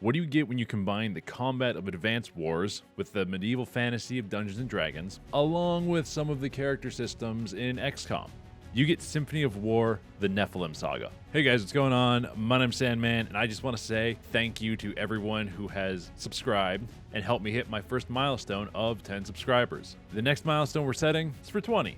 What do you get when you combine the combat of Advanced Wars with the medieval fantasy of Dungeons & Dragons, along with some of the character systems in XCOM? You get Symphony of War, the Nephilim Saga. Hey guys, what's going on? My name's Sandman, and I just want to say thank you to everyone who has subscribed and helped me hit my first milestone of 10 subscribers. The next milestone we're setting is for 20,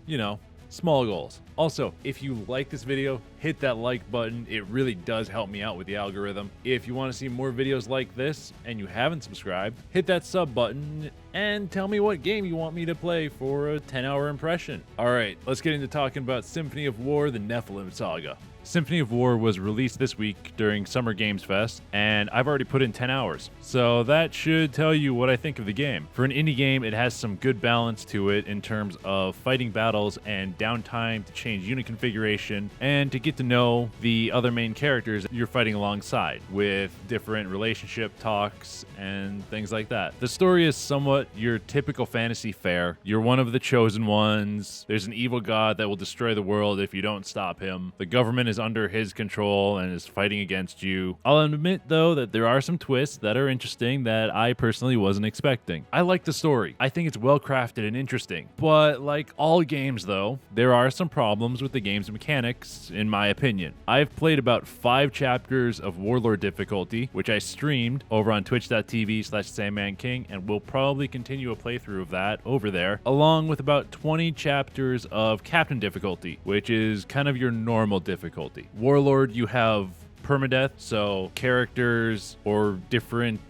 small goals. Also, if you like this video, hit that like button. It really does help me out with the algorithm. If you want to see more videos like this and you haven't subscribed, hit that sub button and tell me what game you want me to play for a 10-hour impression. All right, let's get into talking about Symphony of War, the Nephilim Saga. Symphony of War was released this week during Summer Games Fest, and I've already put in 10 hours. So that should tell you what I think of the game. For an indie game, it has some good balance to it in terms of fighting battles and downtime to change unit configuration and to get to know the other main characters you're fighting alongside with different relationship talks and things like that. The story is somewhat your typical fantasy fare. You're one of the chosen ones. There's an evil god that will destroy the world if you don't stop him. The government is under his control and is fighting against you. I'll admit, though, that there are some twists that are interesting that I personally wasn't expecting. I like the story. I think it's well crafted and interesting. But like all games, though, there are some problems with the game's mechanics, in my opinion. I've played about 5 chapters of Warlord difficulty, which I streamed over on twitch.tv/SandmanKing, and will probably continue a playthrough of that over there, along with about 20 chapters of Captain difficulty, which is kind of your normal difficulty. Warlord, you have permadeath, so characters or different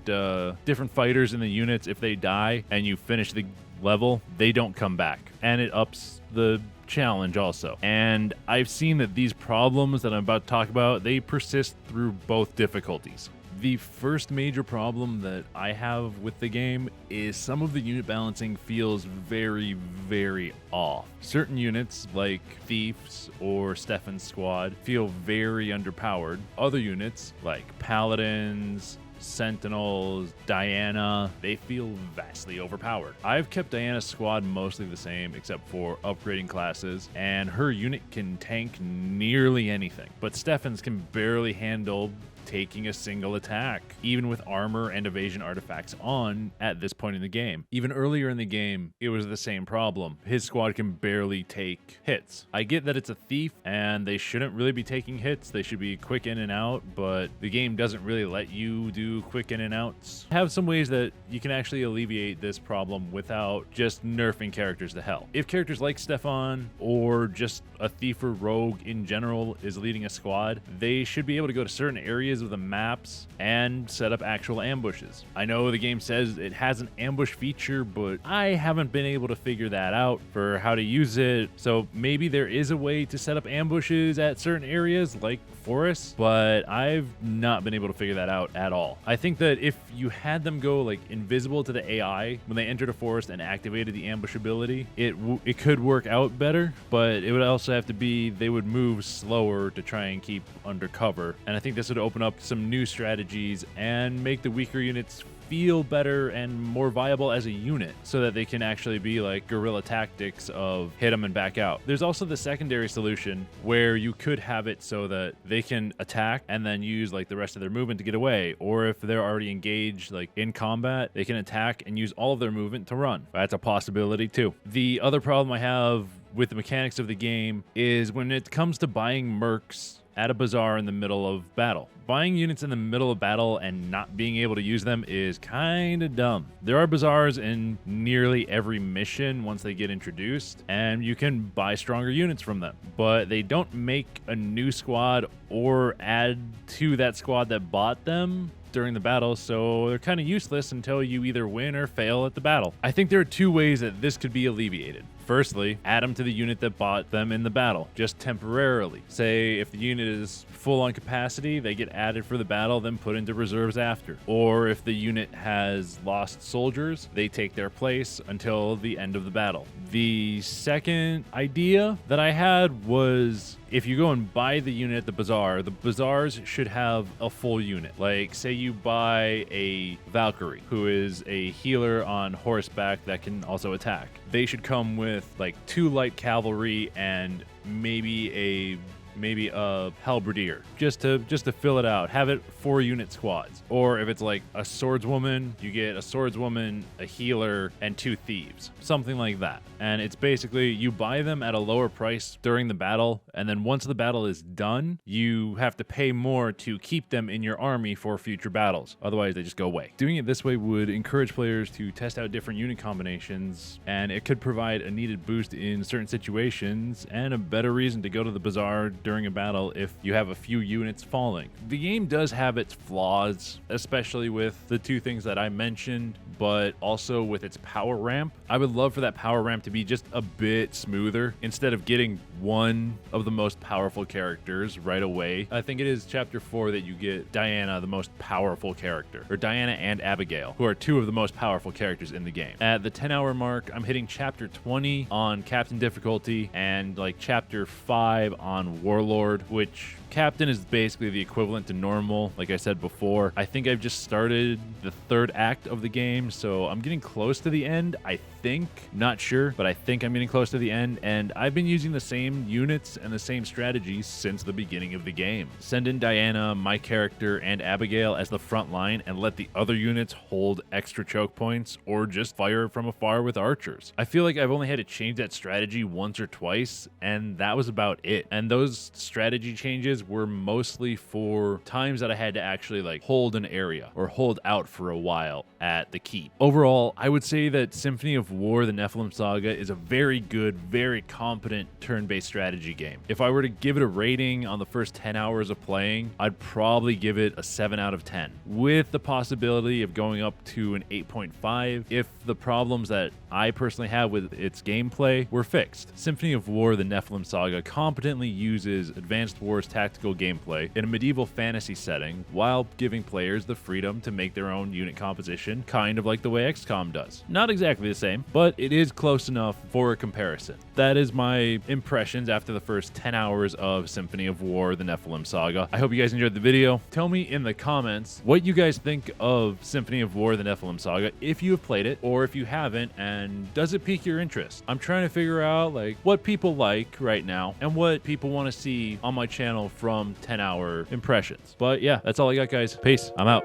fighters in the units, if they die and you finish the level, they don't come back, and it ups the challenge also. And I've seen that these problems that I'm about to talk about, they persist through both difficulties. The first major problem that I have with the game is some of the unit balancing feels very, very off. Certain units, like Thieves or Stefan's squad, feel very underpowered. Other units, like Paladins, Sentinels, Diana, they feel vastly overpowered. I've kept Diana's squad mostly the same except for upgrading classes, and her unit can tank nearly anything. But Stefan's can barely handle taking a single attack, even with armor and evasion artifacts on at this point in the game. Even earlier in the game, it was the same problem. His squad can barely take hits. I get that it's a thief and they shouldn't really be taking hits. They should be quick in and out, but the game doesn't really let you do quick in and outs. Have some ways that you can actually alleviate this problem without just nerfing characters to hell. If characters like Stefan or just a thief or rogue in general is leading a squad, they should be able to go to certain areas of the maps and set up actual ambushes. I know the game says it has an ambush feature, but I haven't been able to figure that out for how to use it. So maybe there is a way to set up ambushes at certain areas like forests, but I've not been able to figure that out at all. I think that if you had them go like invisible to the AI when they entered a forest and activated the ambush ability, it could work out better, but it would also have to be they would move slower to try and keep under cover. And I think this would open up some new strategies and make the weaker units feel better and more viable as a unit so that they can actually be like guerrilla tactics of hit them and back out. There's also the secondary solution where you could have it so that they can attack and then use like the rest of their movement to get away, or if they're already engaged like in combat, they can attack and use all of their movement to run. That's a possibility too. The other problem I have with the mechanics of the game is when it comes to buying mercs at a bazaar in the middle of battle. Buying units in the middle of battle and not being able to use them is kind of dumb. There are bazaars in nearly every mission once they get introduced, and you can buy stronger units from them, but they don't make a new squad or add to that squad that bought them during the battle, so they're kind of useless until you either win or fail at the battle. I think there are 2 ways that this could be alleviated. Firstly, add them to the unit that bought them in the battle, just temporarily. Say if the unit is full on capacity, they get added for the battle, then put into reserves after. Or if the unit has lost soldiers, they take their place until the end of the battle. The second idea that I had was if you go and buy the unit at the bazaars should have a full unit. Like, say you buy a Valkyrie, who is a healer on horseback that can also attack. They should come with like 2 light cavalry and maybe a maybe a halberdier just to fill it out. Have it 4-unit squads. Or if it's like a swordswoman, you get a swordswoman, a healer, and 2 thieves. Something like that. And it's basically you buy them at a lower price during the battle, and then once the battle is done, you have to pay more to keep them in your army for future battles. Otherwise, they just go away. Doing it this way would encourage players to test out different unit combinations, and it could provide a needed boost in certain situations and a better reason to go to the Bazaar during a battle if you have a few units falling. The game does have its flaws, especially with the 2 things that I mentioned, but also with its power ramp. I would love for that power ramp to be just a bit smoother instead of getting one of the most powerful characters right away. I think it is chapter 4 that you get Diana, the most powerful character, or Diana and Abigail, who are 2 of the most powerful characters in the game. At the 10-hour mark, I'm hitting chapter 20 on Captain difficulty and like chapter 5 on Warlord, which Captain is basically the equivalent to normal, like I said before. I think I've just started the 3rd act of the game, so I'm getting close to the end, I think. Not sure, but I think I'm getting close to the end, and I've been using the same units and the same strategies since the beginning of the game. Send in Diana, my character, and Abigail as the front line, and let the other units hold extra choke points, or just fire from afar with archers. I feel like I've only had to change that strategy once or twice, and that was about it. And those strategy changes were mostly for times that I had to actually like hold an area or hold out for a while at the keep. Overall, I would say that Symphony of War, the Nephilim Saga, is a very good, very competent turn-based strategy game. If I were to give it a rating on the first 10 hours of playing, I'd probably give it a 7 out of 10, with the possibility of going up to an 8.5 if the problems that I personally have with its gameplay were fixed. Symphony of War, the Nephilim Saga, competently uses Advanced War's tactical gameplay in a medieval fantasy setting while giving players the freedom to make their own unit composition, kind of like the way XCOM does. Not exactly the same, but it is close enough for a comparison. That is my impressions after the first 10 hours of Symphony of War, the Nephilim Saga. I hope you guys enjoyed the video. Tell me in the comments what you guys think of Symphony of War, the Nephilim Saga, if you have played it or if you haven't, and does it pique your interest? I'm trying to figure out like what people like right now and what people want to see on my channel from 10-hour impressions. But yeah, that's all I got, guys. Peace. I'm out.